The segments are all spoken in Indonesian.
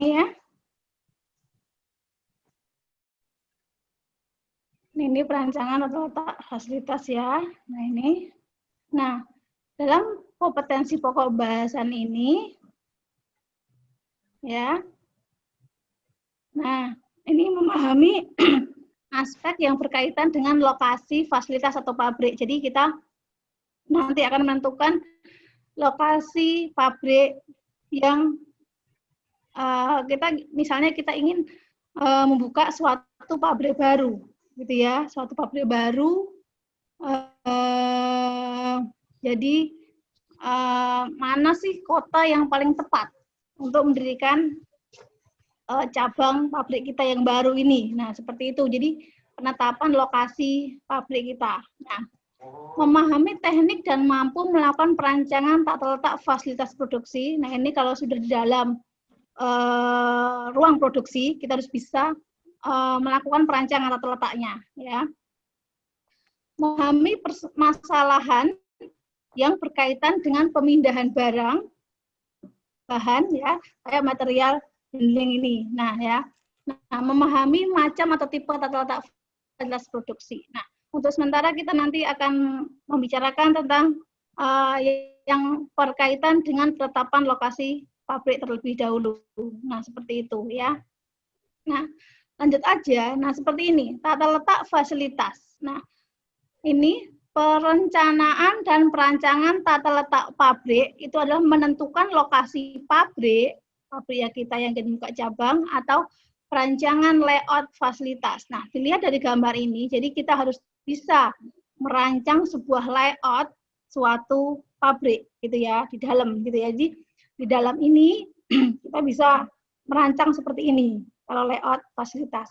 ya. Ini perancangan atau letak fasilitas ya. Nah ini. Nah, dalam kompetensi pokok bahasan ini, ya. Nah, ini memahami aspek yang berkaitan dengan lokasi, fasilitas, atau pabrik. Jadi kita nanti akan menentukan lokasi pabrik yang misalnya kita ingin membuka suatu pabrik baru, gitu ya, suatu pabrik baru. Jadi mana sih kota yang paling tepat untuk mendirikan cabang pabrik kita yang baru ini? Nah, seperti itu. Jadi penetapan lokasi pabrik kita. Nah, memahami teknik dan mampu melakukan perancangan tata letak fasilitas produksi. Nah, ini kalau sudah di dalam ruang produksi, kita harus bisa melakukan perancangan tata letaknya, ya. Memahami permasalahan yang berkaitan dengan pemindahan barang, bahan, ya, kayak material handling ini. Nah, ya. Nah, memahami macam atau tipe tata letak fasilitas produksi. Nah, untuk sementara kita nanti akan membicarakan tentang yang berkaitan dengan penetapan lokasi pabrik terlebih dahulu. Nah, seperti itu ya. Nah, lanjut aja. Nah, seperti ini, tata letak fasilitas. Nah, ini perencanaan dan perancangan tata letak pabrik itu adalah menentukan lokasi pabrik ya kita yang ingin buka cabang, atau perancangan layout fasilitas. Nah, dilihat dari gambar ini, jadi kita harus bisa merancang sebuah layout suatu pabrik gitu ya, di dalam gitu ya. Jadi di dalam ini kita bisa merancang seperti ini kalau layout fasilitas.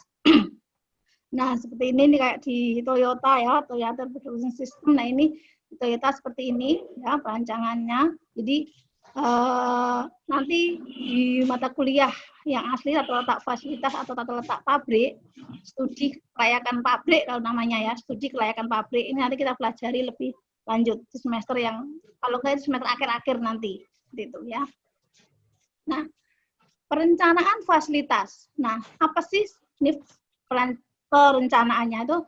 Nah, seperti ini nih kayak di Toyota ya, Toyota Production System. Nah, ini di Toyota seperti ini ya perancangannya. Jadi nanti di mata kuliah yang asli tata letak fasilitas atau tata letak pabrik, studi kelayakan pabrik kalau namanya ya, studi kelayakan pabrik. Ini nanti kita pelajari lebih lanjut di semester yang kalau nggak semester akhir-akhir nanti, seperti itu ya. Nah, perencanaan fasilitas. Nah, apa sih ini perencanaannya itu?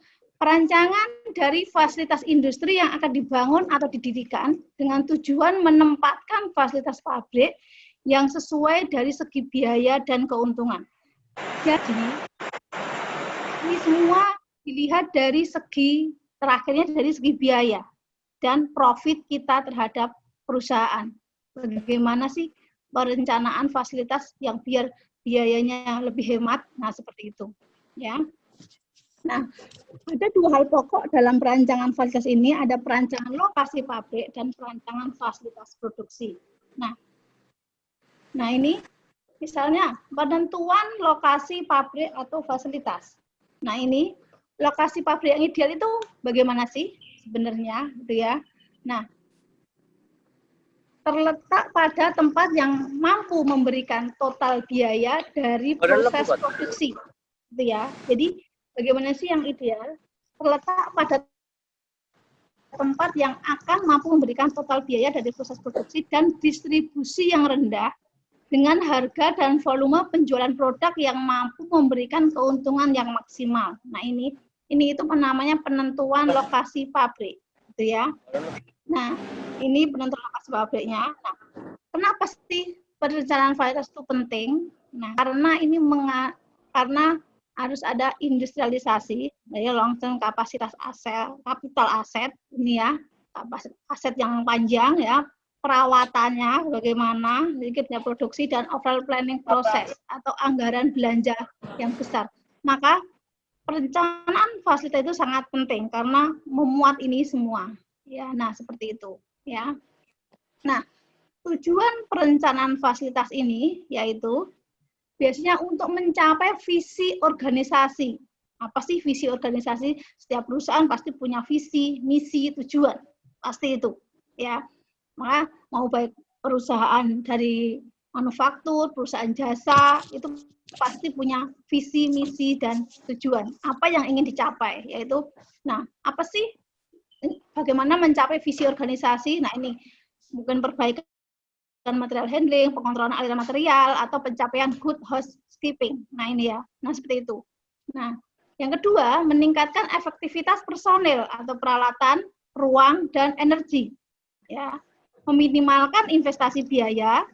Perancangan dari fasilitas industri yang akan dibangun atau didirikan dengan tujuan menempatkan fasilitas pabrik yang sesuai dari segi biaya dan keuntungan. Jadi, ini semua dilihat dari segi, terakhirnya dari segi biaya dan profit kita terhadap perusahaan. Bagaimana sih perencanaan fasilitas yang biar biayanya lebih hemat? Nah, seperti itu. Ya. Nah, ada dua hal pokok dalam perancangan fasilitas ini, ada perancangan lokasi pabrik dan perancangan fasilitas produksi. Nah ini misalnya penentuan lokasi pabrik atau fasilitas. Nah ini lokasi pabrik yang ideal itu bagaimana sih sebenarnya, gitu ya? Nah, terletak pada tempat yang mampu memberikan total biaya dari proses produksi, gitu ya. Jadi bagaimana sih yang ideal? Terletak pada tempat yang akan mampu memberikan total biaya dari proses produksi dan distribusi yang rendah dengan harga dan volume penjualan produk yang mampu memberikan keuntungan yang maksimal. Nah, ini itu namanya penentuan lokasi pabrik, gitu ya. Nah, ini penentuan lokasi pabriknya. Nah, kenapa sih perencanaan fasilitas itu penting? Nah, karena ini karena harus ada industrialisasi, ya, long term kapasitas aset, kapital aset ini ya, kapasitas aset yang panjang ya, perawatannya bagaimana, sedikitnya produksi dan overall planning proses atau anggaran belanja yang besar. Maka perencanaan fasilitas itu sangat penting karena memuat ini semua. Ya, nah seperti itu ya. Nah, tujuan perencanaan fasilitas ini yaitu biasanya untuk mencapai visi organisasi. Apa sih visi organisasi? Setiap perusahaan pasti punya visi, misi, tujuan. Pasti itu. Ya. Maka mau baik perusahaan dari manufaktur, perusahaan jasa, itu pasti punya visi, misi, dan tujuan. Apa yang ingin dicapai? Yaitu, nah, apa sih? Bagaimana mencapai visi organisasi? Nah, ini bukan perbaikan material handling, pengontrolan aliran material, atau pencapaian good housekeeping. Nah ini ya, nah seperti itu. Nah, yang kedua, meningkatkan efektivitas personil atau peralatan, ruang, dan energi. Ya, meminimalkan investasi biaya,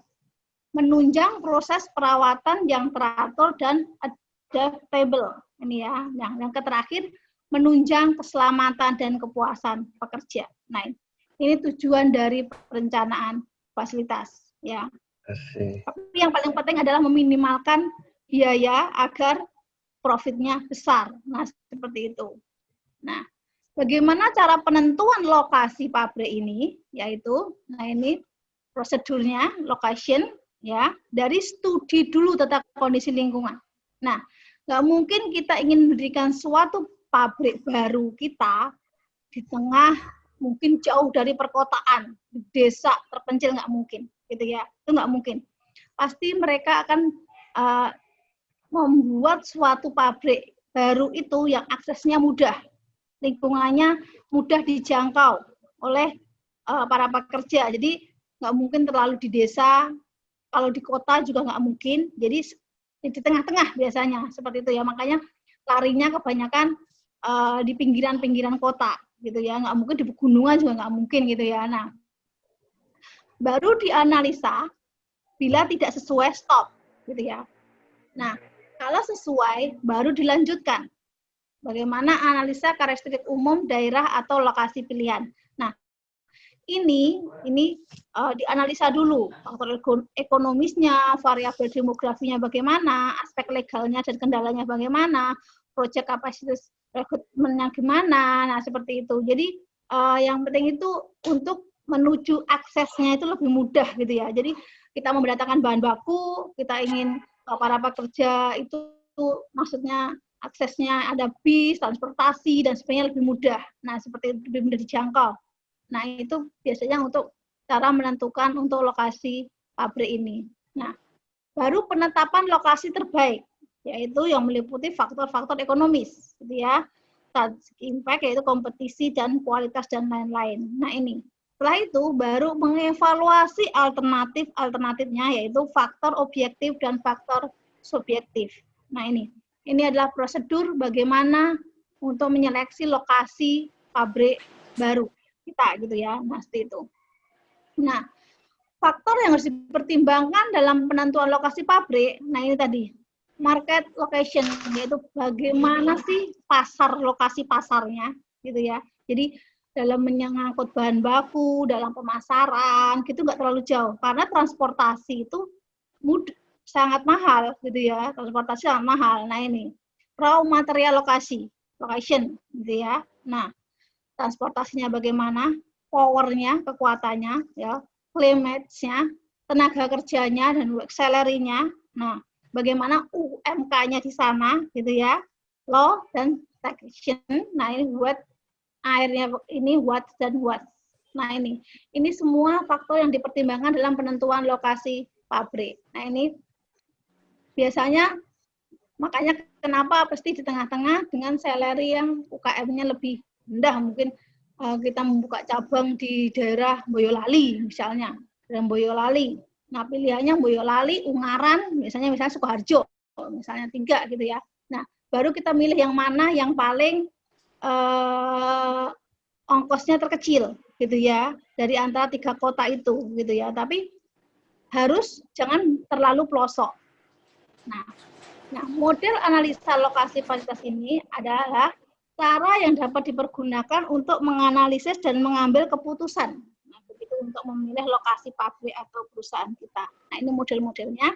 menunjang proses perawatan yang teratur dan adaptable. Ini ya, yang terakhir, menunjang keselamatan dan kepuasan pekerja. Nah, ini tujuan dari perencanaan fasilitas. Ya. Tapi yang paling penting adalah meminimalkan biaya agar profitnya besar. Nah, seperti itu. Nah, bagaimana cara penentuan lokasi pabrik ini? Yaitu, nah ini prosedurnya, location, ya, dari studi dulu tentang kondisi lingkungan. Nah, nggak mungkin kita ingin mendirikan suatu pabrik baru kita di tengah mungkin jauh dari perkotaan, di desa terpencil, nggak mungkin, gitu ya, itu nggak mungkin. Pasti mereka akan membuat suatu pabrik baru itu yang aksesnya mudah, lingkungannya mudah dijangkau oleh para pekerja. Jadi nggak mungkin terlalu di desa, kalau di kota juga nggak mungkin. Jadi di tengah-tengah biasanya seperti itu ya. Makanya larinya kebanyakan di pinggiran-pinggiran kota gitu ya. Nggak mungkin di pegunungan juga nggak mungkin gitu ya. Nah, baru dianalisa bila tidak sesuai stop gitu ya. Nah, kalau sesuai baru dilanjutkan. Bagaimana analisa karakteristik umum daerah atau lokasi pilihan. Nah, ini dianalisa dulu faktor ekonomisnya, variabel demografinya bagaimana, aspek legalnya dan kendalanya bagaimana, proyek kapasitas rekrutmennya gimana. Nah, seperti itu. Jadi yang penting itu untuk menuju aksesnya itu lebih mudah gitu ya. Jadi kita mendatangkan bahan baku, kita ingin para pekerja itu maksudnya aksesnya ada bis, transportasi, dan sebagainya lebih mudah. Nah, seperti itu, lebih mudah dijangkau. Nah, itu biasanya untuk cara menentukan untuk lokasi pabrik ini. Nah, baru penetapan lokasi terbaik, yaitu yang meliputi faktor-faktor ekonomis, gitu ya. Impact, yaitu kompetisi dan kualitas dan lain-lain. Nah, ini. Setelah itu, baru mengevaluasi alternatifnya, yaitu faktor objektif dan faktor subjektif. Nah, ini adalah prosedur bagaimana untuk menyeleksi lokasi pabrik baru kita gitu ya. Nah, seperti itu. Nah, faktor yang harus dipertimbangkan dalam penentuan lokasi pabrik, nah ini tadi, market location, yaitu bagaimana sih lokasi pasarnya gitu ya. Jadi dalam menyangkut bahan baku, dalam pemasaran, gitu nggak terlalu jauh. Karena transportasi itu sangat mahal gitu ya, transportasi sangat mahal. Nah ini, raw material location gitu ya. Nah, transportasinya bagaimana, powernya, kekuatannya, ya, climate-nya, tenaga kerjanya, dan work salary-nya. Nah, bagaimana UMK-nya di sana, gitu ya, law dan taxation. Nah, ini buat airnya ini what dan what. Nah, ini semua faktor yang dipertimbangkan dalam penentuan lokasi pabrik. Nah, ini biasanya makanya kenapa pasti di tengah-tengah dengan salary yang UKM-nya lebih rendah. Mungkin kita membuka cabang di daerah Boyolali misalnya, daerah Boyolali. Nah, pilihannya Boyolali, Ungaran, misalnya Sukoharjo, misalnya 3 gitu ya. Nah, baru kita milih yang mana yang paling ongkosnya terkecil gitu ya, dari antara 3 kota itu gitu ya. Tapi harus jangan terlalu pelosok. Nah, model analisa lokasi fasilitas ini adalah cara yang dapat dipergunakan untuk menganalisis dan mengambil keputusan. Nah, begitu untuk memilih lokasi pabrik atau perusahaan kita. Nah, ini model-modelnya.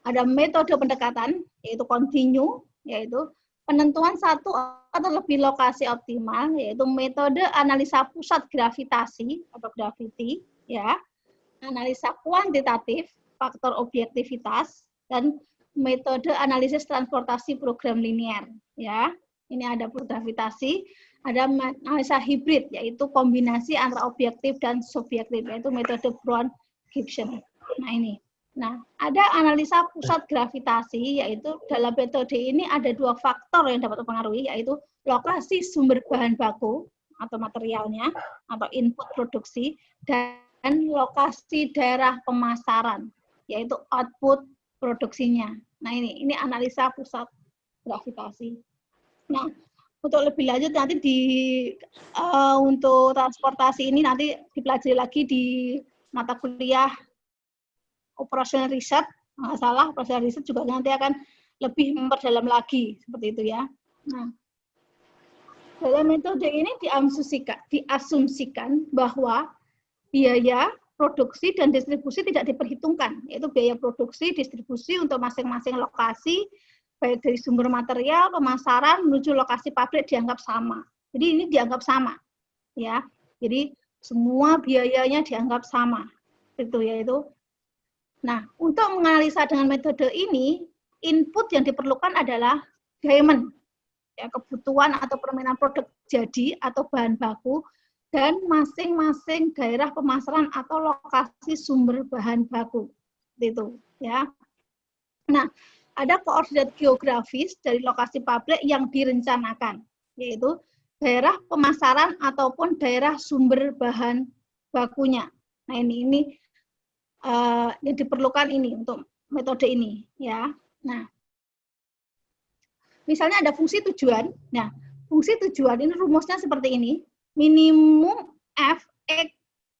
Ada metode pendekatan, yaitu continue, yaitu penentuan satu atau lebih lokasi optimal, yaitu metode analisa pusat gravitasi atau gravity, ya, analisa kuantitatif, faktor objektivitas, dan metode analisis transportasi program linear, ya. Ini ada gravitasi, ada analisa hibrid, yaitu kombinasi antara objektif dan subjektif, yaitu metode Brown-Gibson. Nah, ini. Nah, ada analisa pusat gravitasi, yaitu dalam metode ini ada 2 faktor yang dapat mempengaruhi, yaitu lokasi sumber bahan baku atau materialnya, atau input produksi, dan lokasi daerah pemasaran, yaitu output produksinya. Nah, ini analisa pusat gravitasi. Nah, untuk lebih lanjut nanti untuk transportasi ini nanti dipelajari lagi di mata kuliah operational research. Nggak salah, operational research juga nanti akan lebih memperdalam lagi seperti itu ya. Nah, dalam metode ini diasumsikan bahwa biaya produksi dan distribusi tidak diperhitungkan, yaitu biaya produksi, distribusi untuk masing-masing lokasi, baik dari sumber material, pemasaran, menuju lokasi pabrik dianggap sama. Jadi ini dianggap sama, ya. Jadi semua biayanya dianggap sama, itu yaitu. Nah, untuk menganalisa dengan metode ini, input yang diperlukan adalah demand, ya, kebutuhan atau permintaan produk jadi atau bahan baku, dan masing-masing daerah pemasaran atau lokasi sumber bahan baku, itu, ya. Nah, ada koordinat geografis dari lokasi pabrik yang direncanakan, yaitu daerah pemasaran ataupun daerah sumber bahan bakunya. Nah, ini yang diperlukan ini untuk metode ini, ya. Nah, misalnya ada fungsi tujuan. Nah, fungsi tujuan ini rumusnya seperti ini, minimum F X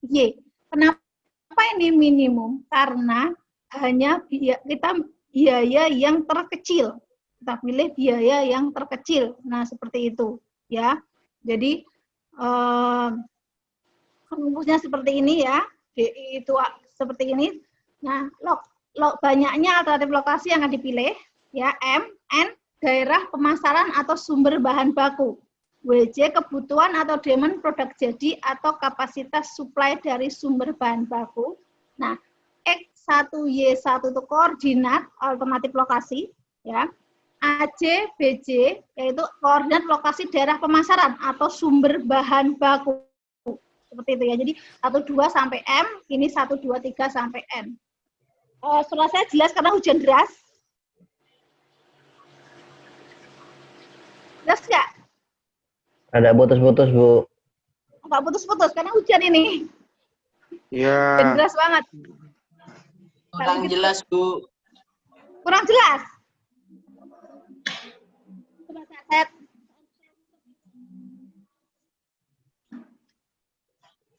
Y. Kenapa ini minimum? Karena hanya kita biaya yang terkecil. Kita pilih biaya yang terkecil. Nah, seperti itu, ya. Jadi rumusnya seperti ini ya. Itu seperti ini. Nah, banyaknya alternatif lokasi yang akan dipilih, ya. M, N, daerah pemasaran atau sumber bahan baku. WJ, kebutuhan atau demand produk jadi atau kapasitas supply dari sumber bahan baku. Nah, X1, Y1 itu koordinat alternatif lokasi, ya. AC, BJ yaitu koordinat lokasi daerah pemasaran atau sumber bahan baku. Seperti itu ya. Jadi 1, 2 sampai M, ini 1, 2, 3 sampai N. Surat saya jelas karena hujan deras. Jelas nggak? Ada putus-putus, Bu. Nggak putus-putus karena hujan ini. Iya. Hujan deras banget. Kurang jelas, Bu. Kurang jelas? Coba saya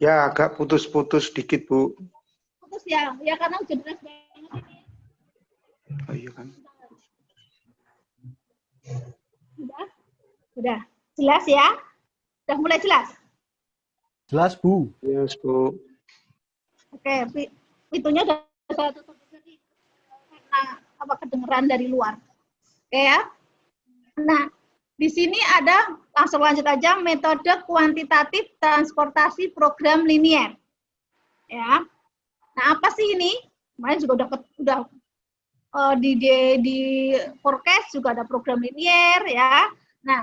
Ya, agak putus-putus sedikit, Bu. putus ya. Ya karena hujan deras banget ini. Oh, iya kan. Udah. Jelas ya? Udah mulai jelas? Jelas, Bu. Yes, Bu. Oke, pintunya udah saya tutup lagi karena kedengeran dari luar. Oke ya. Nah, di sini ada langsung lanjut aja metode kuantitatif transportasi program linier. Ya. Nah, apa sih ini? Kemarin juga udah di forecast juga ada program linier ya. Nah,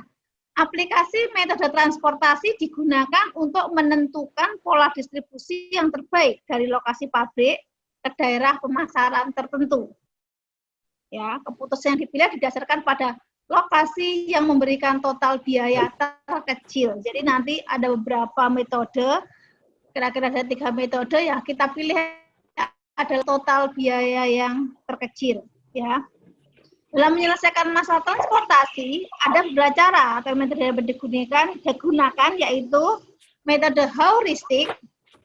aplikasi metode transportasi digunakan untuk menentukan pola distribusi yang terbaik dari lokasi pabrik ke daerah pemasaran tertentu. Ya, keputusan yang dipilih didasarkan pada lokasi yang memberikan total biaya terkecil. Jadi nanti ada beberapa metode, kira-kira ada 3 metode yang kita pilih adalah total biaya yang terkecil. Ya. Dalam menyelesaikan masalah transportasi, ada beberapa cara atau metode yang digunakan yaitu metode heuristik,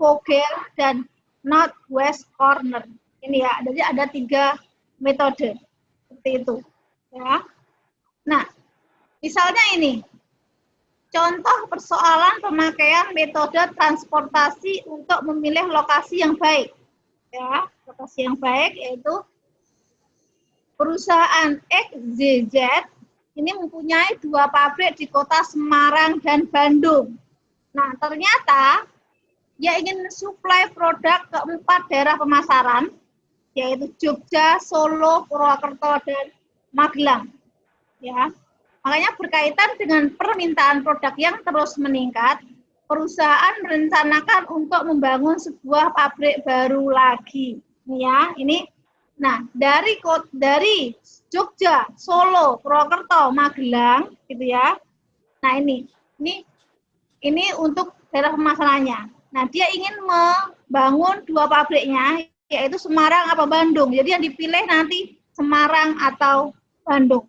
Vogel, dan northwest corner. Ini ya, jadi ada 3 metode seperti itu. Ya. Nah, misalnya ini, contoh persoalan pemakaian metode transportasi untuk memilih lokasi yang baik. Ya, lokasi yang baik yaitu perusahaan XZZ ini mempunyai 2 pabrik di kota Semarang dan Bandung. Nah, ternyata dia ingin mensuplai produk ke 4 daerah pemasaran, yaitu Jogja, Solo, Purwokerto, dan Magelang. Ya, makanya berkaitan dengan permintaan produk yang terus meningkat, perusahaan merencanakan untuk membangun sebuah pabrik baru lagi. Ya, ini. Nah, dari Jogja, Solo, Purwokerto, Magelang, gitu ya. Nah, ini untuk daerah pemasarannya. Nah, dia ingin bangun 2 pabriknya, yaitu Semarang apa Bandung. Jadi yang dipilih nanti Semarang atau Bandung,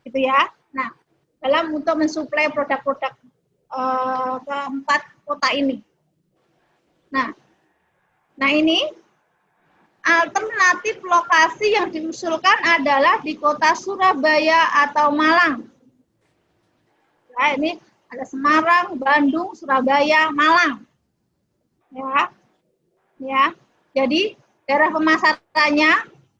gitu ya. Nah, dalam untuk mensuplai produk-produk keempat kota ini. Nah ini alternatif lokasi yang diusulkan adalah di kota Surabaya atau Malang. Nah, ini ada Semarang, Bandung, Surabaya, Malang. Ya. Jadi daerah pemasarannya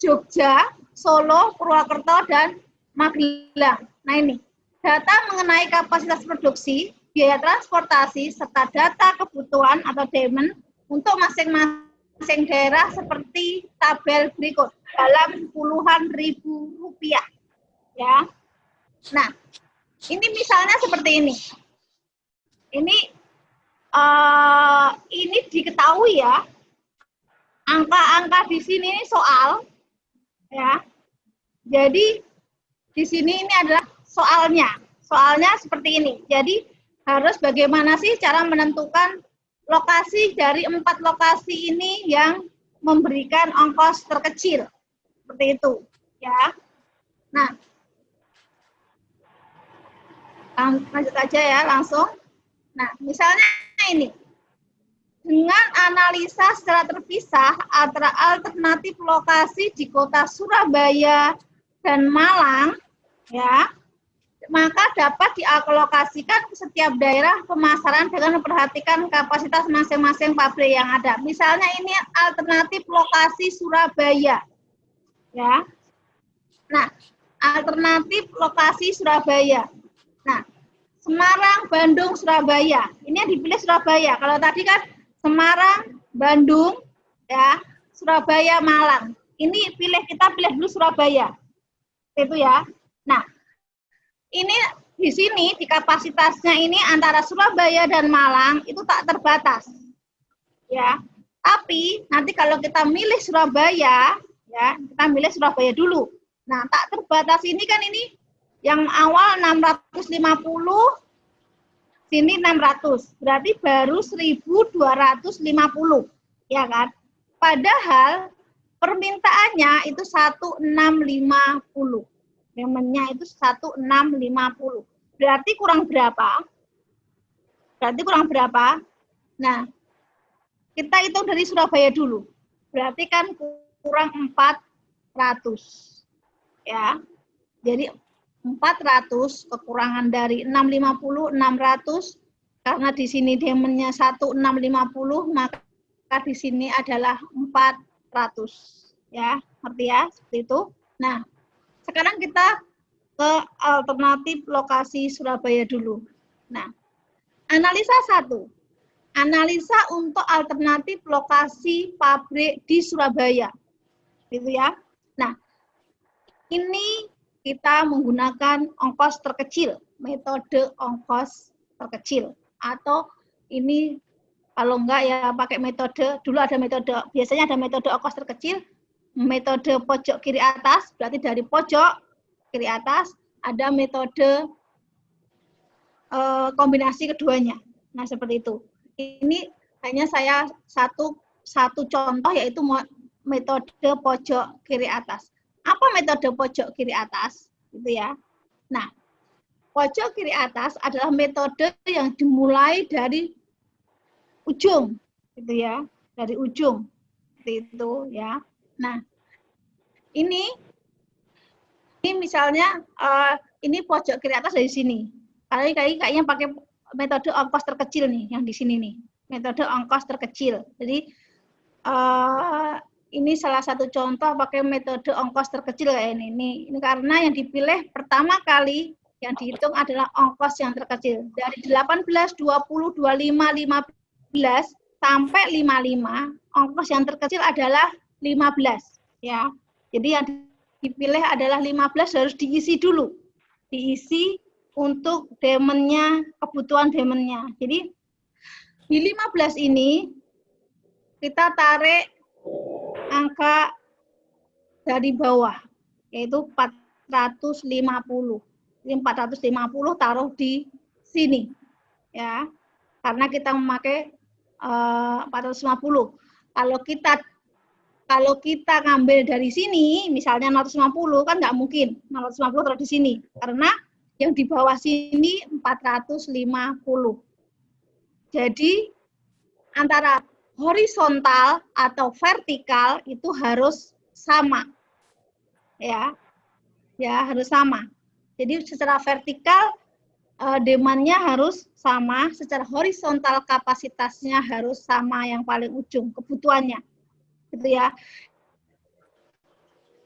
Jogja, Solo, Purwokerto, dan Magelang. Nah ini data mengenai kapasitas produksi, biaya transportasi, serta data kebutuhan atau demand untuk masing-masing daerah seperti tabel berikut dalam puluhan ribu rupiah. Ya. Nah, ini misalnya seperti ini. Ini diketahui ya, angka-angka di sini ini soal, ya. Jadi di sini ini adalah soalnya. Soalnya seperti ini. Jadi harus bagaimana sih cara menentukan lokasi dari 4 lokasi ini yang memberikan ongkos terkecil. Seperti itu, ya. Nah, lanjut aja ya langsung. Nah, misalnya ini. Dengan analisa secara terpisah antara alternatif lokasi di kota Surabaya dan Malang, ya, maka dapat dialokasikan ke setiap daerah pemasaran dengan memperhatikan kapasitas masing-masing pabrik yang ada. Misalnya ini alternatif lokasi Surabaya, ya. Nah, alternatif lokasi Surabaya. Nah, Semarang, Bandung, Surabaya. Ini yang dipilih Surabaya. Kalau tadi kan Semarang, Bandung, ya, Surabaya, Malang. Ini kita pilih dulu Surabaya. Itu ya. Nah, ini di sini di kapasitasnya ini antara Surabaya dan Malang itu tak terbatas. Ya. Tapi nanti kalau kita milih Surabaya, ya, kita milih Surabaya dulu. Nah, tak terbatas ini kan ini yang awal 650, sini 600, berarti baru 1.250, ya kan? Padahal permintaannya itu 1.650, demannya itu 1.650, berarti kurang berapa? Nah, kita hitung dari Surabaya dulu, berarti kan kurang 400, ya. Jadi 400 kekurangan dari 650, 600, karena di sini demand-nya 1.650, maka di sini adalah 400. Ya, ngerti ya? Seperti itu. Nah, sekarang kita ke alternatif lokasi Surabaya dulu. Nah, analisa 1. Analisa untuk alternatif lokasi pabrik di Surabaya. Gitu ya. Nah, ini kita menggunakan ongkos terkecil, metode ongkos terkecil. Atau ini kalau enggak ya pakai metode, dulu ada metode, biasanya ada metode ongkos terkecil, metode pojok kiri atas, berarti dari pojok kiri atas, ada metode kombinasi keduanya. Nah, seperti itu. Ini hanya saya satu contoh, yaitu metode pojok kiri atas. Apa metode pojok kiri atas? Gitu ya. Nah, pojok kiri atas adalah metode yang dimulai dari ujung, gitu ya, dari ujung, itu ya. Nah, ini misalnya ini pojok kiri atas dari sini. Kayaknya pakai metode ongkos terkecil nih, yang di sini nih, metode ongkos terkecil. Jadi ini salah satu contoh pakai metode ongkos terkecil kayak ini. Ini karena yang dipilih pertama kali yang dihitung adalah ongkos yang terkecil. Dari 18, 20, 25, 15 sampai 55, ongkos yang terkecil adalah 15, ya. Jadi yang dipilih adalah 15, harus diisi dulu. Diisi untuk demand-nya, kebutuhan demand-nya. Jadi di 15 ini kita tarik angka dari bawah, yaitu 450. Jadi 450 taruh di sini, ya, karena kita memakai 450. Kalau kita ngambil dari sini, misalnya 650 kan nggak mungkin 650 taruh di sini, karena yang di bawah sini 450. Jadi antara horizontal atau vertikal itu harus sama, ya harus sama. Jadi secara vertikal demand-nya harus sama, secara horizontal kapasitasnya harus sama yang paling ujung kebutuhannya, gitu ya.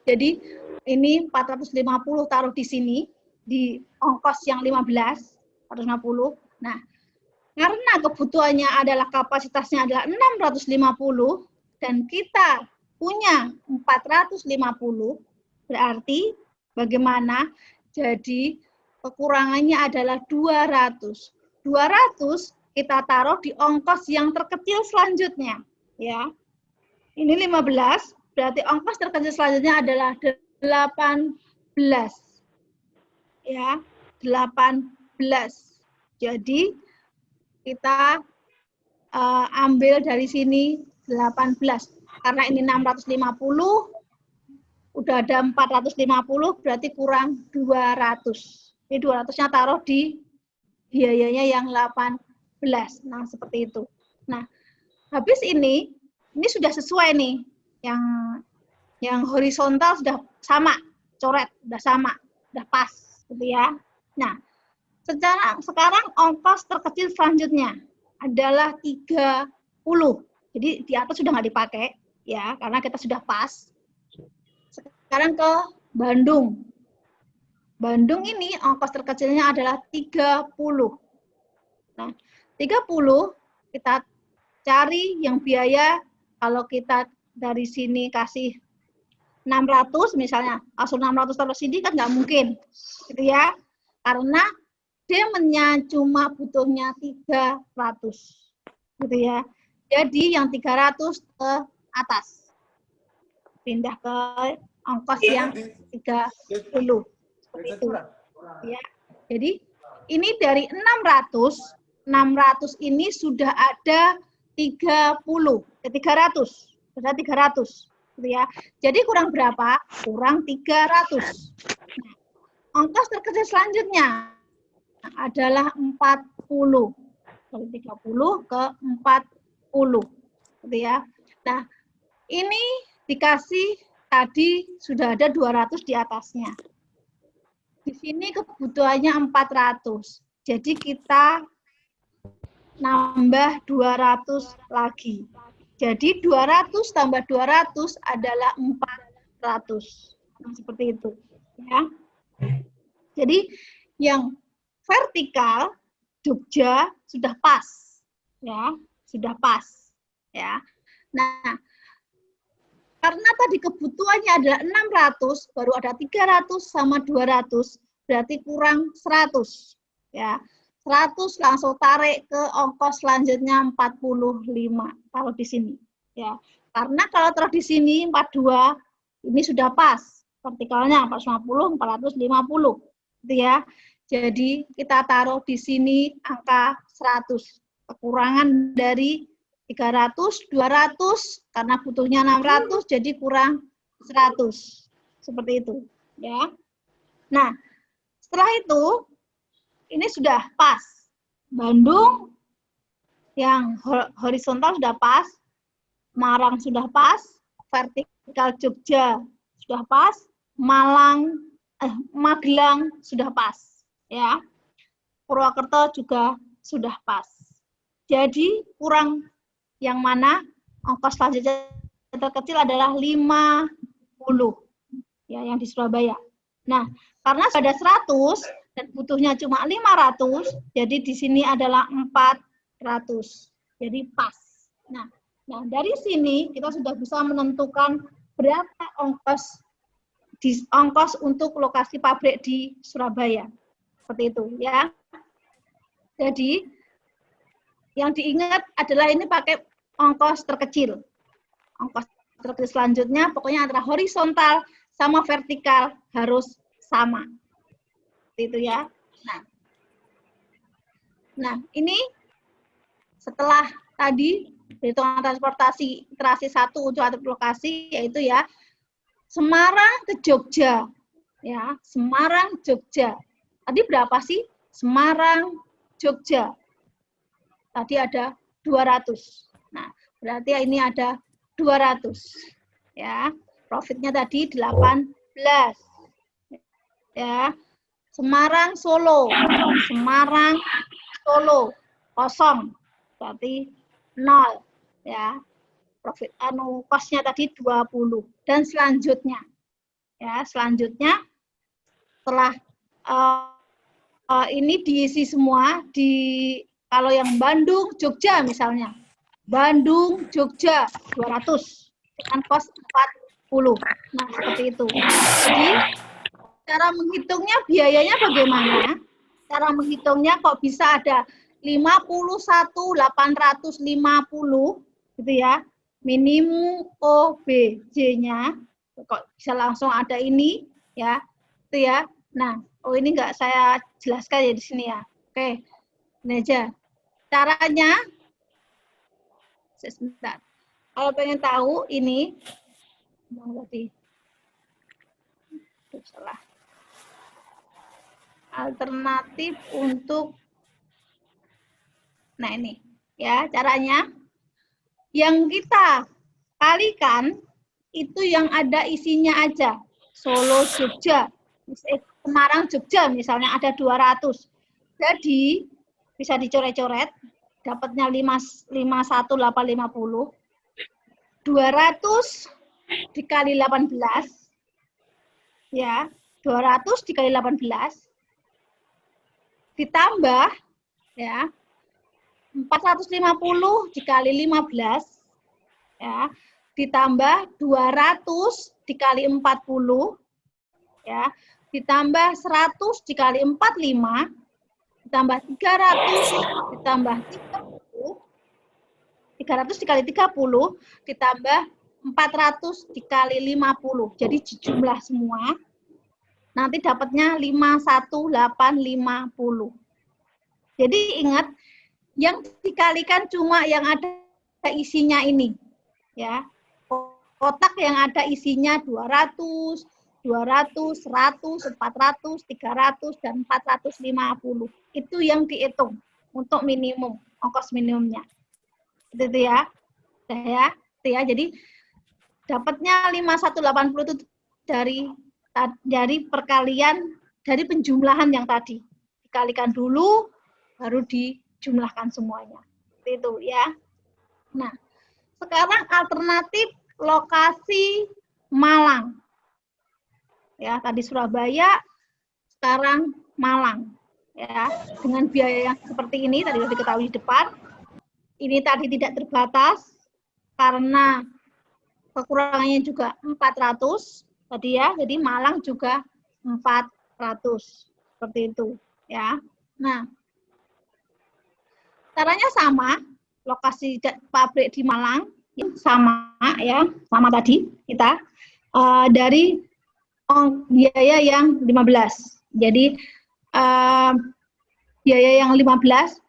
Jadi ini 450 taruh di sini di ongkos yang 15, 450. Nah, karena kebutuhannya adalah kapasitasnya adalah 650 dan kita punya 450, berarti bagaimana? Jadi kekurangannya adalah 200. 200 kita taruh di ongkos yang terkecil selanjutnya, ya. Ini 15, berarti ongkos terkecil selanjutnya adalah 18. Ya, 18. Jadi kita ambil dari sini 18. Karena ini 650, udah ada 450, berarti kurang 200. Ini 200-nya taruh di biayanya yang 18. Nah, seperti itu. Nah, habis ini sudah sesuai nih. Yang horizontal sudah sama, coret, sudah sama, sudah pas, gitu ya. Nah, sekarang ongkos terkecil selanjutnya adalah 30. Jadi di atas sudah nggak dipakai, ya, karena kita sudah pas. Sekarang ke Bandung. Bandung ini ongkos terkecilnya adalah 30. Nah, 30 kita cari yang biaya, kalau kita dari sini kasih 600 misalnya, langsung 600 taruh sini kan nggak mungkin, gitu ya. Karena demand-nya cuma butuhnya 300, gitu ya. Jadi yang 300 ke atas. Pindah ke ongkos yang 30. Seperti itu. Ya. Jadi ini dari 600 ini sudah ada 30, 300. Sudah 300, gitu ya. Jadi kurang berapa? Kurang 300. Nah, ongkos terkecil selanjutnya adalah 40. Dari 30 ke 40, gitu ya. Nah, ini dikasih tadi sudah ada 200 di atasnya. Di sini kebutuhannya 400. Jadi kita nambah 200 lagi. Jadi 200 tambah 200 adalah 400. Nah, seperti itu, ya. Jadi yang vertikal Jogja sudah pas, ya, sudah pas, ya. Nah, karena tadi kebutuhannya adalah 600, baru ada 300 sama 200, berarti kurang 100, ya. 100 langsung tarik ke ongkos selanjutnya 45, kalau di sini, ya. Karena kalau taruh di sini 42, ini sudah pas, vertikalnya 450, 450, gitu ya. Jadi kita taruh di sini angka 100. Kekurangan dari 300, 200, karena butuhnya 600, jadi kurang 100. Seperti itu, ya. Nah, setelah itu, ini sudah pas. Bandung yang horizontal sudah pas, Marang sudah pas, vertikal Jogja sudah pas, Magelang sudah pas. Ya, Purwokerto juga sudah pas. Jadi kurang yang mana? Ongkos selanjutnya terkecil adalah 50, ya, yang di Surabaya. Nah, karena sudah 100 dan butuhnya cuma 500, jadi di sini adalah 400. Jadi pas. Nah, dari sini kita sudah bisa menentukan berapa ongkos untuk lokasi pabrik di Surabaya. Seperti itu, ya. Jadi yang diingat adalah ini pakai ongkos terkecil. Ongkos terkecil selanjutnya pokoknya antara horizontal sama vertikal harus sama. Seperti itu, ya. Nah, ini setelah tadi perhitungan transportasi iterasi 1 untuk lokasi yaitu ya Semarang ke Jogja. Ya, Semarang Jogja. Tadi berapa sih? Semarang Jogja. Tadi ada 200. Nah, berarti ini ada 200. Ya, profitnya tadi 18. Ya. Semarang Solo. Semarang Solo kosong. Berarti 0 ya. Profit cost-nya tadi 20 dan selanjutnya ya, selanjutnya setelah ini diisi semua di kalau yang Bandung Jogja misalnya. Bandung Jogja 200 dengan cost 40. Nah, seperti itu. Jadi cara menghitungnya biayanya bagaimana? Cara menghitungnya kok bisa ada 51.850 gitu ya. Minimum OBJ-nya kok bisa langsung ada ini ya. Itu ya. Nah, ini enggak saya jelaskan ya di sini ya. Oke. Ini aja. Caranya sebentar. Kalau pengen tahu ini tadi salah. Alternatif untuk nah ini ya caranya yang kita kalikan itu yang ada isinya aja. Solo Jogja, Semarang Jogja misalnya ada 200. Jadi bisa dicoret-coret dapatnya 51.850. 200 dikali 18 ya, 200 dikali 18 ditambah ya 450 dikali 15 ya ditambah 200 dikali 40 ya ditambah 100 dikali 45 ditambah 300 ditambah 300 dikali 30 ditambah 400 dikali 50 jadi jumlah semua nanti dapatnya 51.850. Jadi ingat, yang dikalikan cuma yang ada isinya ini. Ya. Kotak yang ada isinya 200, 200, 100, 400, 300, dan 450. Itu yang dihitung untuk minimum, ongkos minimumnya. Itu ya. Jadi dapatnya 5180 itu dari perkalian dari penjumlahan yang tadi dikalikan dulu baru dijumlahkan semuanya itu ya. Nah sekarang alternatif lokasi Malang ya tadi Surabaya sekarang Malang ya dengan biaya yang seperti ini tadi sudah diketahui di depan ini tadi tidak terbatas karena kekurangannya juga 400 tadi ya, jadi Malang juga 400 seperti itu ya. Nah, caranya sama, lokasi pabrik di Malang sama ya, sama tadi kita dari biaya yang 15. Jadi biaya yang 15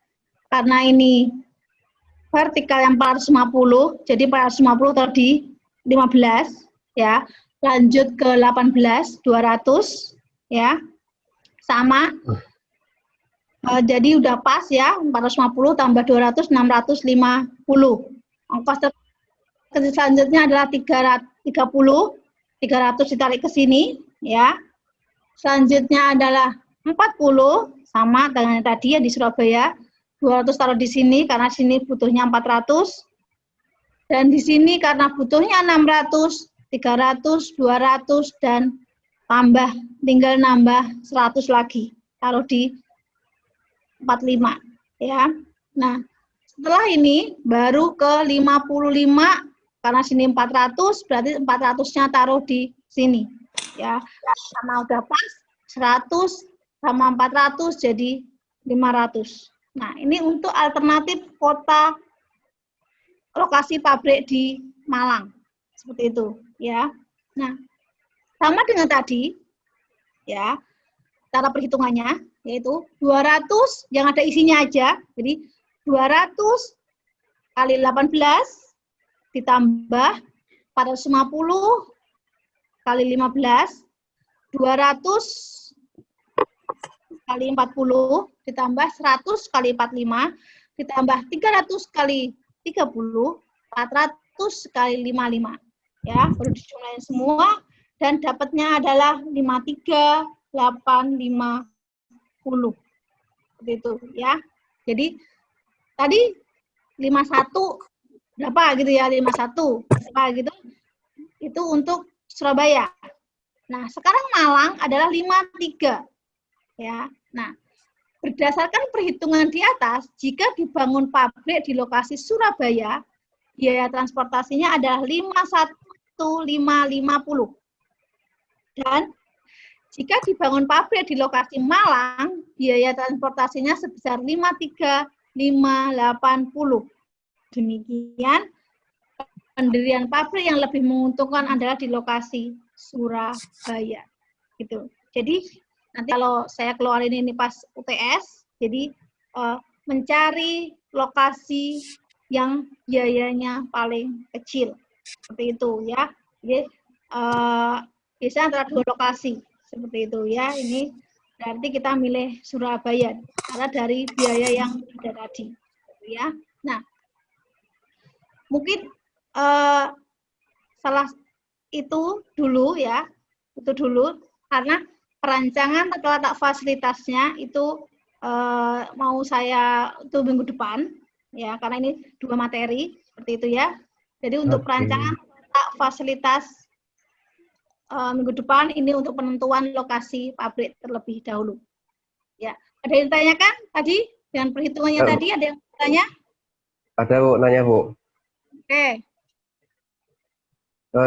karena ini vertikal yang 450, jadi 450 tadi 15 ya. Lanjut ke 18, 200 ya, sama. Jadi udah pas ya, 450 tambah 200, 650. Ongkos selanjutnya adalah 300 ditarik ke sini ya. Selanjutnya adalah 40, sama dengan tadi ya di Surabaya. 200 taruh di sini karena sini butuhnya 400. Dan di sini karena butuhnya 600, 300, 200, dan tinggal nambah 100 lagi, taruh di 45, ya. Nah, setelah ini baru ke 55, karena sini 400, berarti 400-nya taruh di sini, ya. Karena udah pas, 100 sama 400 jadi 500. Nah, ini untuk alternatif kota lokasi pabrik di Malang, seperti itu. Ya, nah sama dengan tadi, ya cara perhitungannya yaitu 200 yang ada isinya aja, jadi 200 kali 18 ditambah 450 kali 15, 200 kali 40 ditambah 100 kali 45 ditambah 300 kali 30, 400 kali 55. Ya, baru dijumlahin semua dan dapatnya adalah 53,850. Seperti itu ya. Jadi tadi 51 berapa gitu ya, 51 berapa gitu. Itu untuk Surabaya. Nah, sekarang Malang adalah 53. Ya. Nah, berdasarkan perhitungan di atas, jika dibangun pabrik di lokasi Surabaya, biaya transportasinya adalah 51,550. Dan jika dibangun pabrik di lokasi Malang, biaya transportasinya sebesar 53,580. Demikian, pendirian pabrik yang lebih menguntungkan adalah di lokasi Surabaya. Gitu. Jadi, nanti kalau saya keluarin ini pas UTS, jadi mencari lokasi yang biayanya paling kecil. Seperti itu ya. Jadi, biasanya antara dua lokasi. Seperti itu ya. Ini berarti kita milih Surabaya karena dari biaya yang ada tadi. Ya. Nah, mungkin salah itu dulu ya. Itu dulu karena perancangan atau letak fasilitasnya itu mau saya itu minggu depan ya, karena ini 2 materi seperti itu ya. Jadi untuk perancangan letak fasilitas minggu depan ini untuk penentuan lokasi pabrik terlebih dahulu. Ya, ada yang ditanyakan tadi dengan perhitungannya tadi, ada yang bertanya? Ada Bu, nanya Bu. Oke.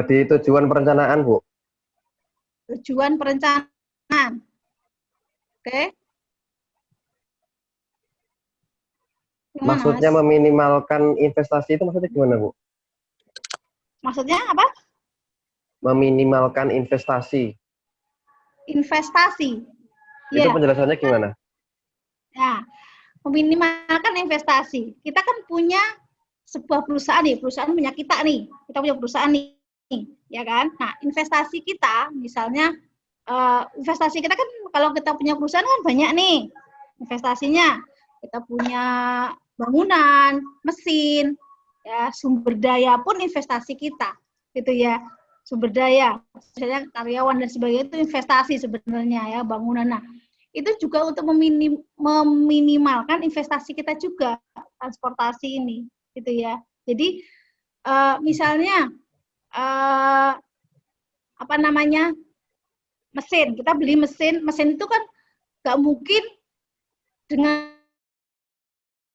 Di tujuan perencanaan Bu. Tujuan perencanaan. Oke. Gimana, Maksudnya Mas? meminimalkan investasi itu maksudnya gimana Bu? Maksudnya apa? Meminimalkan investasi. Investasi. Itu Ya. penjelasannya gimana? Ya, meminimalkan investasi. Kita kan punya sebuah perusahaan nih, perusahaan punya kita nih. Kita punya perusahaan nih, ya kan? Nah, investasi kita, misalnya investasi kita kan kalau kita punya perusahaan kan banyak nih investasinya. Kita punya bangunan, mesin, ya, sumber daya pun investasi kita, gitu ya. Sumber daya, misalnya karyawan dan sebagainya itu investasi sebenarnya ya, bangunan. Nah, itu juga untuk meminimalkan investasi kita juga, transportasi ini, gitu ya. Jadi misalnya apa namanya, mesin, kita beli mesin itu kan nggak mungkin dengan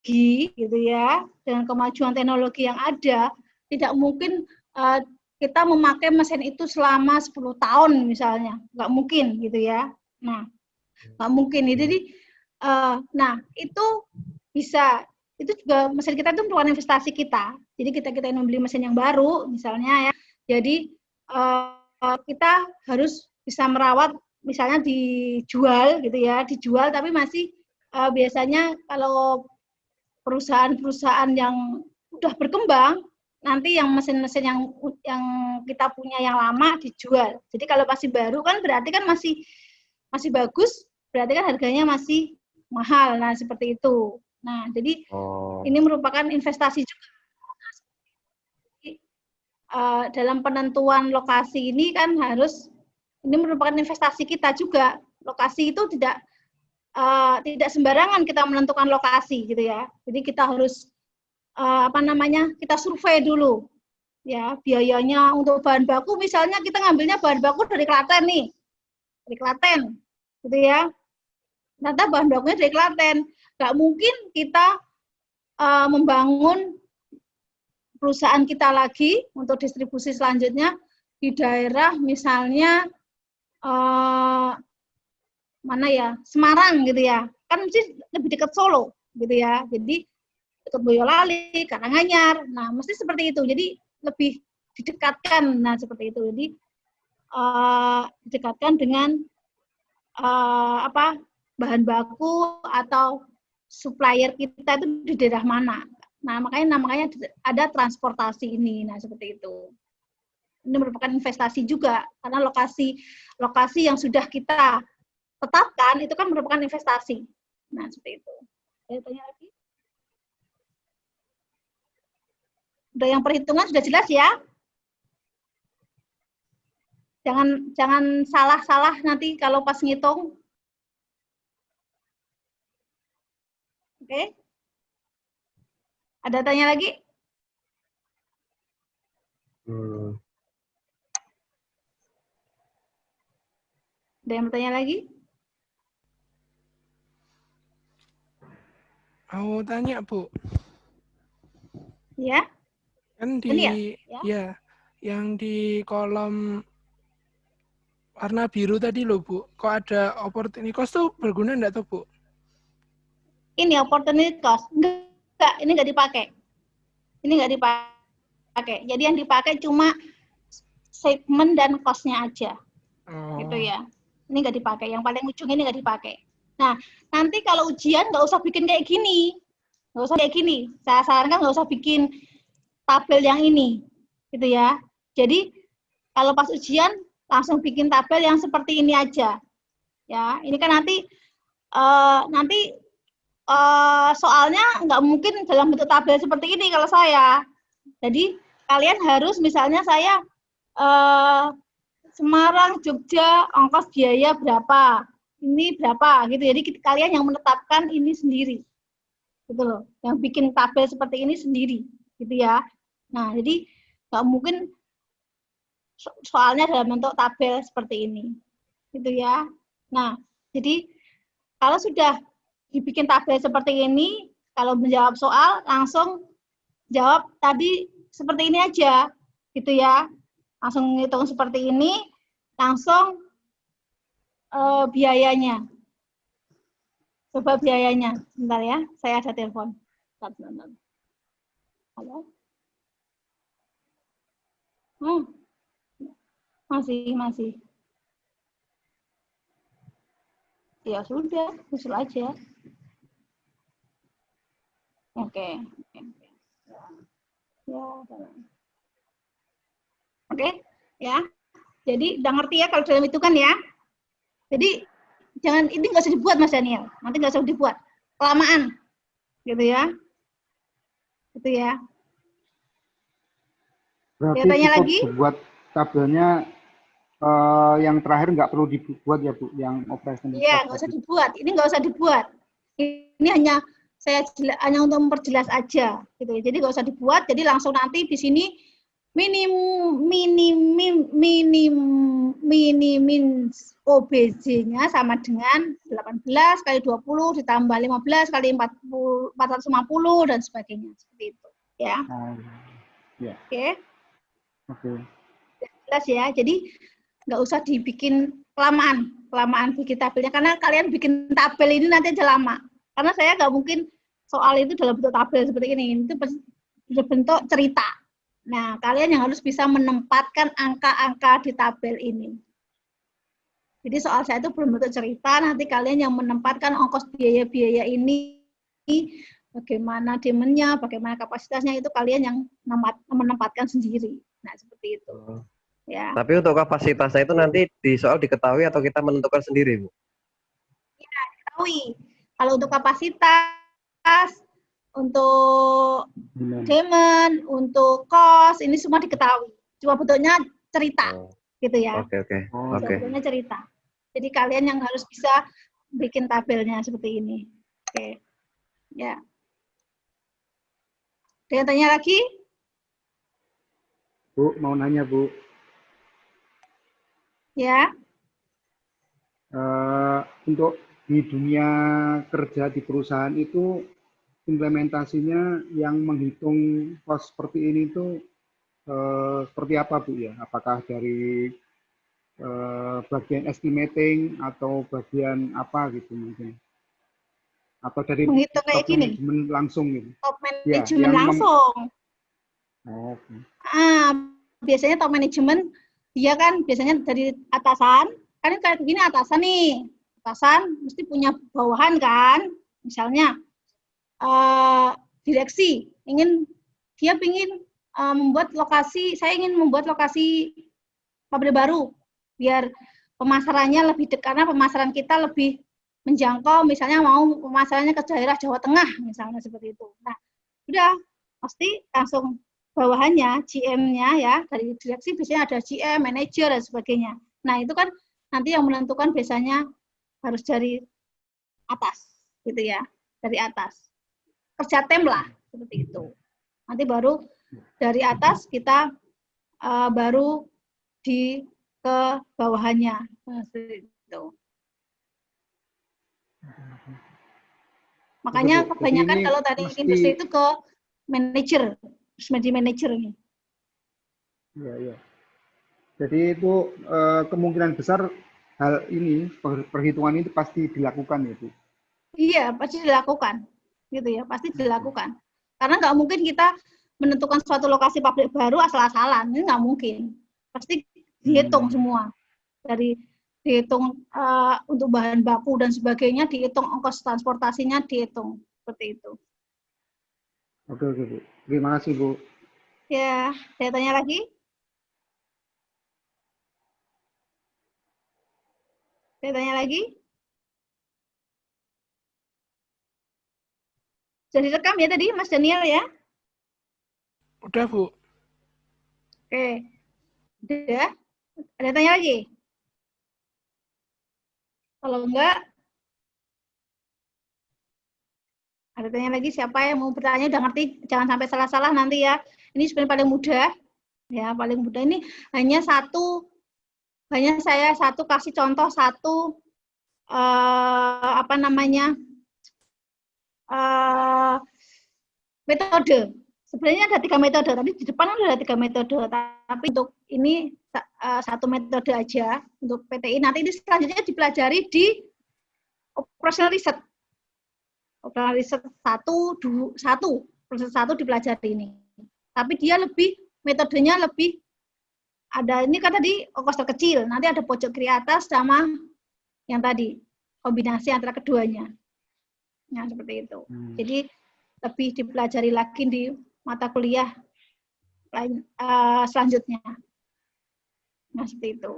gitu ya, dengan kemajuan teknologi yang ada, tidak mungkin kita memakai mesin itu selama 10 tahun misalnya, nggak mungkin gitu ya. Nah, nggak mungkin. Jadi, nah itu bisa, itu juga mesin kita itu merupakan investasi kita. Jadi kita ingin membeli mesin yang baru misalnya ya. Jadi kita harus bisa merawat, misalnya dijual gitu ya, dijual tapi masih biasanya kalau perusahaan-perusahaan yang udah berkembang, nanti yang mesin-mesin yang kita punya yang lama dijual. Jadi kalau masih baru kan berarti kan masih bagus, berarti kan harganya masih mahal. Nah, seperti itu. Nah, jadi ini merupakan investasi juga. Dalam penentuan lokasi ini kan harus, ini merupakan investasi kita juga. Lokasi itu tidak sembarangan kita menentukan lokasi gitu ya. Jadi kita harus apa namanya, kita survei dulu ya, biayanya untuk bahan baku, misalnya kita ngambilnya bahan baku dari Klaten nih, dari Klaten gitu ya. Ternyata bahan bakunya dari Klaten, nggak mungkin kita membangun perusahaan kita lagi untuk distribusi selanjutnya di daerah misalnya mana ya, Semarang gitu ya, kan mesti lebih dekat Solo gitu ya, jadi dekat Boyolali, Karanganyar, nah mesti seperti itu, jadi lebih didekatkan, nah seperti itu, jadi didekatkan dengan apa, bahan baku atau supplier kita itu di daerah mana. Nah, makanya ada transportasi ini. Nah, seperti itu. Ini merupakan investasi juga karena lokasi yang sudah kita tetapkan itu kan merupakan investasi. Nah, seperti itu. Saya tanya lagi. Udah yang perhitungan sudah jelas ya? Jangan salah-salah nanti kalau pas ngitung. Oke? Ada tanya lagi? Ada yang bertanya lagi? Mau tanya, Bu. Ya? Kan Ini ya, yang di kolom warna biru tadi loh, Bu. Kok ada opportunity cost tuh berguna enggak tuh, Bu? Ini opportunity cost. Enggak, ini enggak dipakai. Ini enggak dipakai. Jadi yang dipakai cuma segmen dan cost-nya aja. Oh. Gitu ya. Ini enggak dipakai. Yang paling ujung ini enggak dipakai. Nah, nanti kalau ujian nggak usah bikin kayak gini. Nggak usah kayak gini. Saya sarankan nggak usah bikin tabel yang ini. Gitu ya. Jadi, kalau pas ujian, langsung bikin tabel yang seperti ini aja. Ya, ini kan nanti soalnya nggak mungkin dalam bentuk tabel seperti ini kalau saya. Jadi, kalian harus misalnya saya Semarang, Jogja, ongkos biaya berapa. Ini berapa gitu. Jadi kalian yang menetapkan ini sendiri. Gitu loh. Yang bikin tabel seperti ini sendiri, gitu ya. Nah, jadi nggak mungkin soalnya dalam bentuk tabel seperti ini. Gitu ya. Nah, jadi kalau sudah dibikin tabel seperti ini, kalau menjawab soal langsung jawab tadi seperti ini aja. Gitu ya. Langsung ngitung seperti ini, langsung biayanya. Coba biayanya. Sebentar ya, saya ada telepon. Bentar. Halo? Masih. Ya sudah, usul aja. Oke. Oke, ya. Jadi udah ngerti ya kalau dalam hitungan ya. Jadi jangan, ini nggak usah dibuat Mas Daniel, nanti nggak usah dibuat, kelamaan, gitu ya. Gitu ya. Berarti tanya cukup lagi? Buat tabelnya yang terakhir nggak perlu dibuat ya Bu, yang operation. Iya, nggak usah dibuat. Ini nggak usah dibuat. Ini hanya hanya untuk memperjelas aja, gitu ya. Jadi nggak usah dibuat. Jadi langsung nanti di sini minimin OBJ-nya sama dengan 18 kali 20 ditambah 15 kali 40, 450 dan sebagainya, seperti itu ya. Ya. Oke. Jelas ya. Jadi nggak usah dibikin kelamaan bikin tabelnya, karena kalian bikin tabel ini nanti aja lama. Karena saya nggak mungkin soal itu dalam bentuk tabel seperti ini. Itu bentuk cerita. Nah, kalian yang harus bisa menempatkan angka-angka di tabel ini. Jadi soal saya itu belum bentuk cerita, nanti kalian yang menempatkan ongkos biaya-biaya ini, bagaimana demand-nya, bagaimana kapasitasnya, itu kalian yang menempatkan sendiri. Nah, seperti itu. Ya. Tapi untuk kapasitasnya itu nanti di soal diketahui atau kita menentukan sendiri, Bu? Ya, diketahui. Kalau untuk kapasitas, untuk demand, untuk cost, ini semua diketahui. Cuma bentuknya cerita, gitu ya. Oke. Bentuknya cerita. Jadi kalian yang harus bisa bikin tabelnya seperti ini. Oke. Ya. Ada yang tanya lagi? Bu, mau nanya Bu. Ya. Untuk di dunia kerja di perusahaan itu implementasinya yang menghitung cost seperti ini itu seperti apa Bu ya? Apakah dari bagian estimating atau bagian apa gitu mungkin? Atau dari menghitung kayak top gini? manajemen langsung gitu? Top manajemen Ya, langsung. Oke. Biasanya top manajemen dia kan biasanya dari atasan, kan kayak begini atasan nih. Atasan mesti punya bawahan kan, misalnya direksi dia ingin membuat lokasi, saya ingin membuat lokasi pabrik baru biar pemasarannya lebih dekat, karena pemasaran kita lebih menjangkau, misalnya mau pemasarannya ke daerah Jawa Tengah misalnya seperti itu. Nah, udah pasti langsung bawahannya GM-nya ya, dari direksi biasanya ada GM, manajer dan sebagainya. Nah, itu kan nanti yang menentukan biasanya harus dari atas gitu ya, dari atas. Kerja tim lah seperti itu. Nanti baru dari atas kita baru ke bawahannya. Nah, seperti itu. Makanya kebanyakan kalau tadi industri itu ke manajer, menjadi manajer ini. Iya, iya. Jadi itu kemungkinan besar hal ini, perhitungan ini pasti dilakukan ya, Bu? Iya, pasti dilakukan. Gitu ya, pasti dilakukan. Karena nggak mungkin kita menentukan suatu lokasi pabrik baru asal-asalan, ini nggak mungkin. Pasti dihitung semua. Dari dihitung untuk bahan baku dan sebagainya, dihitung ongkos transportasinya, dihitung. Seperti itu. Oke, Bu. Terima kasih, Bu. Ya, saya tanya lagi. Saya tanya lagi. Sudah direkam ya tadi, Mas Daniel ya? Udah, Bu. Oke. Udah? Ada tanya lagi? Kalau enggak, ada tanya lagi, siapa yang mau bertanya udah ngerti, jangan sampai salah-salah nanti ya. Ini sebenarnya paling mudah. Ya, paling mudah ini hanya saya kasih contoh satu metode. Sebenarnya ada 3 metode, tapi di depan ada 3 metode. Tapi untuk ini satu metode aja untuk PTI. Nanti ini selanjutnya dipelajari di operational research. Operational research 1 dipelajari ini. Tapi dia metodenya lebih ada, ini kan tadi ongkos terkecil, nanti ada pojok kiri atas sama yang tadi, kombinasi antara keduanya. Nah, seperti itu. Jadi lebih dipelajari lagi di mata kuliah selanjutnya. Nah, seperti itu.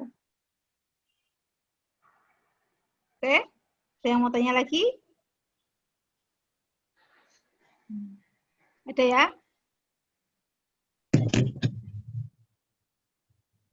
Oke, ada yang mau tanya lagi? Ada ya?